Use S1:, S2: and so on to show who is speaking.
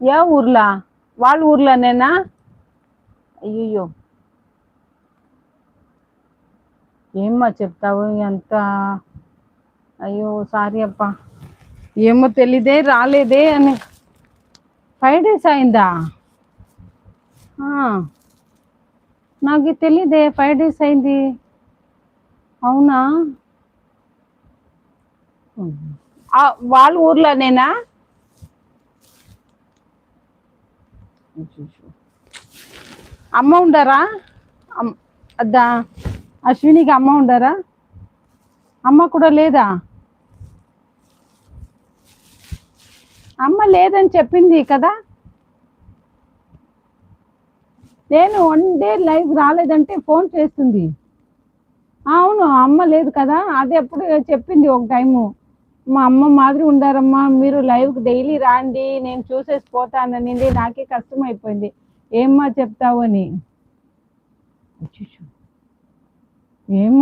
S1: ఏ ఊర్లా? వాళ్ళ ఊర్లోనేనా? అయ్యయ్యో! ఏమ్మా చెప్తావు ఎంత? అయ్యో! సారీ అబ్బా! ఏమో తెలీదే, రాలేదే అని. 5 డేస్ అయిందా? ఆ! నాకు తెలీదే 5 డేస్ అయింది. అవునా? వాళ్ళ ఊర్లోనేనా? అమ్మ ఉండరా? అద్దా అశ్వినికి అమ్మ ఉండరా? అమ్మ కూడా లేదా? అమ్మ లేదని చెప్పింది కదా. నేను 1 డే లైవ్ రాలేదంటే ఫోన్ చేస్తుంది. అవును, అమ్మ లేదు కదా. అది ఎప్పుడు చెప్పింది ఒక టైము. మా అమ్మ మాదిరి ఉండారమ్మా, మీరు లైవ్కి డైలీ రాండి, నేను చూసేసి పోతాననింది. నాకే కష్టం అయిపోయింది. ఏమ్మా చెప్తావు అని. ఏమ్మా